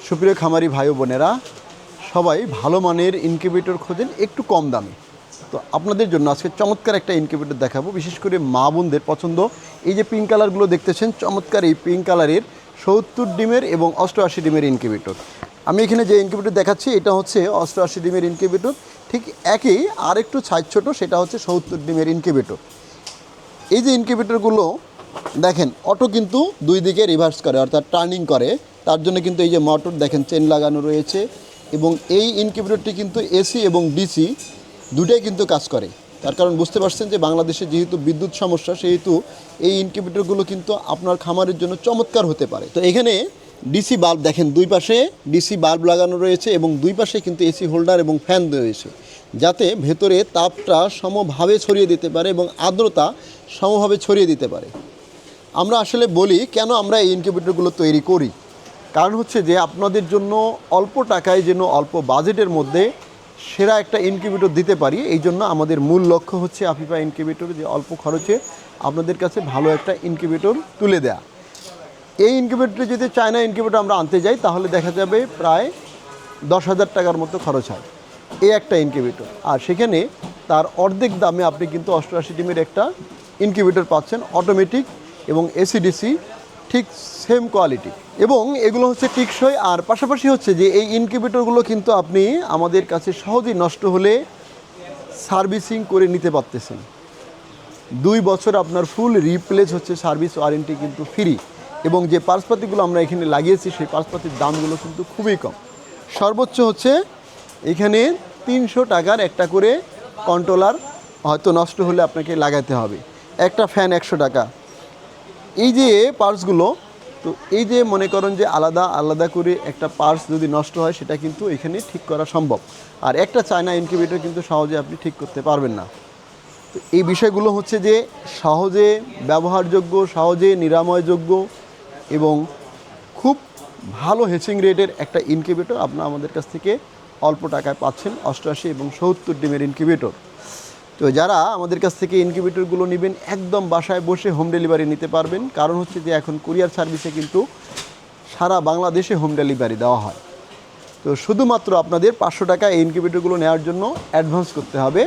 সুপ্রিয় খামারি ভাই ও বোনেরা, সবাই ভালো মানের ইনকিউবেটর খোঁজেন একটু কম দামে। তো আপনাদের জন্য আজকে চমৎকার একটা ইনকিউবেটর দেখাবো, বিশেষ করে মা বোনদের পছন্দ। এই যে পিঙ্ক কালারগুলো দেখতেছেন, চমৎকার এই পিঙ্ক কালারের 70 ডিমের এবং 88 ডিমের ইনকিউবেটর। আমি এখানে যে ইনকিউবেটর দেখাচ্ছি এটা হচ্ছে 88 ডিমের ইনকিউবেটর। ঠিক একই আর একটু সাইজ ছোট, সেটা হচ্ছে 70 ডিমের ইনকিউবেটর। এই যে ইনকিউবেটরগুলো দেখেন, অটো কিন্তু দুই দিকে রিভার্স করে, অর্থাৎ টার্নিং করে। তার জন্য কিন্তু এই যে মোটর দেখেন চেন লাগানো রয়েছে, এবং এই ইনকিউবেটরটি কিন্তু এসি এবং ডিসি দুটাই কিন্তু কাজ করে। তার কারণ বুঝতে পারছেন যে বাংলাদেশে যেহেতু বিদ্যুৎ সমস্যা, সেহেতু এই ইনকিউবেটরগুলো কিন্তু আপনার খামারের জন্য চমৎকার হতে পারে। তো এখানে ডিসি বাল্ব দেখেন, দুই পাশে ডিসি বাল্ব লাগানো রয়েছে এবং দুই পাশে কিন্তু এসি হোল্ডার এবং ফ্যান রয়েছে, যাতে ভেতরে তাপটা সমভাবে ছড়িয়ে দিতে পারে এবং আর্দ্রতা সমভাবে ছড়িয়ে দিতে পারে। আমরা আসলে বলি কেন আমরা এই ইনকিউবেটরগুলো তৈরি করি, কারণ হচ্ছে যে আপনাদের জন্য অল্প টাকায় যেন অল্প বাজেটের মধ্যে সেরা একটা ইনকিউবেটর দিতে পারি। এই জন্য আমাদের মূল লক্ষ্য হচ্ছে আফিফা ইনকিউবেটর, যে অল্প খরচে আপনাদের কাছে ভালো একটা ইনকিউবেটর তুলে দেয়া। এই ইনকিউবেটরে যদি চায়না ইনকিউবেটর আমরা আনতে যাই, তাহলে দেখা যাবে প্রায় 10,000 টাকার মতো খরচ হয় এই একটা ইনকিউবেটর। আর সেখানে তার অর্ধেক দামে আপনি কিন্তু 88 ডিমের একটা ইনকিউবেটর পাচ্ছেন, অটোমেটিক এবং এসিডিসি, ঠিক সেম কোয়ালিটি, এবং এগুলো হচ্ছে টিকসই। আর পাশাপাশি হচ্ছে যে এই ইনকিউবেটরগুলো কিন্তু আপনি আমাদের কাছে সহজেই নষ্ট হলে সার্ভিসিং করে নিতে পারতেছেন। 2 বছর আপনার ফুল রিপ্লেস হচ্ছে, সার্ভিস ওয়ারেন্টি কিন্তু ফ্রি। এবং যে পার্সপাতিগুলো আমরা এখানে লাগিয়েছি, সেই পার্সপাতির দামগুলো কিন্তু খুবই কম। সর্বোচ্চ হচ্ছে এখানে 300 টাকার একটা করে কন্ট্রোলার হয়তো নষ্ট হলে আপনাকে লাগাতে হবে। একটা ফ্যান 100 টাকা। এই যে পার্টসগুলো, তো এই যে মনে করেন যে আলাদা আলাদা করে একটা পার্টস যদি নষ্ট হয়, সেটা কিন্তু এখানে ঠিক করা সম্ভব। আর একটা চায়না ইনকিউবেটর কিন্তু সহজে আপনি ঠিক করতে পারবেন না। তো এই বিষয়গুলো হচ্ছে যে সহজে ব্যবহারযোগ্য, সহজে নিরাময়যোগ্য এবং খুব ভালো হেচিং রেটের একটা ইনকিউবেটর আপনারা আমাদের কাছ থেকে অল্প টাকায় পাচ্ছেন, 88 এবং 70 ডিমের ইনকিউবেটর। তো যারা আমাদের কাছ থেকে ইনকিউবেটরগুলো নেবেন, একদম বাসায় বসে হোম ডেলিভারি নিতে পারবেন। কারণ হচ্ছে যে এখন কুরিয়ার সার্ভিসে কিন্তু সারা বাংলাদেশে হোম ডেলিভারি দেওয়া হয়। তো শুধুমাত্র আপনাদের 500 টাকা এই ইনকিউবেটরগুলো নেওয়ার জন্য অ্যাডভান্স করতে হবে।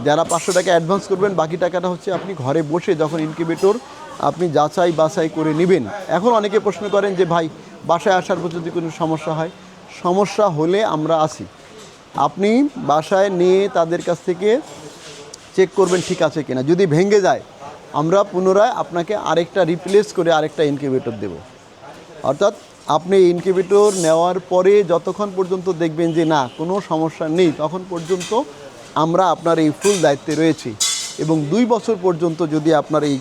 যারা 500 টাকা অ্যাডভান্স করবেন, বাকি টাকাটা হচ্ছে আপনি ঘরে বসে যখন ইনকিউবেটর আপনি যাচাই বাছাই করে নেবেন। এখন অনেকে প্রশ্ন করেন যে ভাই, বাসায় আসার পর যদি কোনো সমস্যা হয়, সমস্যা হলে আমরা আসি। আপনি বাসায় নিয়ে তাদের কাছ থেকে চেক করবেন ঠিক আছে কিনা। যদি ভেঙে যায়, আমরা পুনরায় আপনাকে আরেকটা রিপ্লেস করে আরেকটা ইনকিউবেটর দেব। অর্থাৎ আপনি ইনকিউবেটর নেওয়ার পরে যতক্ষণ পর্যন্ত দেখবেন যে না, কোনো সমস্যা নেই, তখন পর্যন্ত আমরা আপনার এই ফুল দায়িত্বে রয়েছি। এবং 2 বছর পর্যন্ত যদি আপনার এই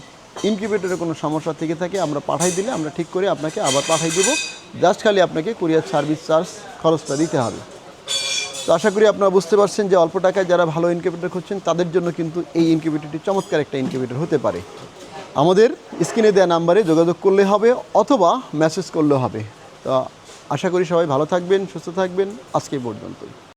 ইনকিউবেটরে কোনো সমস্যা থেকে থাকে, আমরা পাঠাই দিলে আমরা ঠিক করে আপনাকে আবার পাঠাই দেবো। জাস্ট খালি আপনাকে কুরিয়ার সার্ভিস চার্জ খরচটা দিতে হবে। তো আশা করি আপনারা বুঝতে পারছেন যে অল্প টাকায় যারা ভালো ইনকিউবেটর খুঁজছেন, তাদের জন্য কিন্তু এই ইনকিউবেটরটি চমৎকার একটা ইনকিউবেটর হতে পারে। আমাদের স্ক্রিনে দেওয়া নাম্বারে যোগাযোগ করলে হবে, অথবা মেসেজ করলে হবে। তো আশা করি সবাই ভালো থাকবেন, সুস্থ থাকবেন। আজকে পর্যন্তই।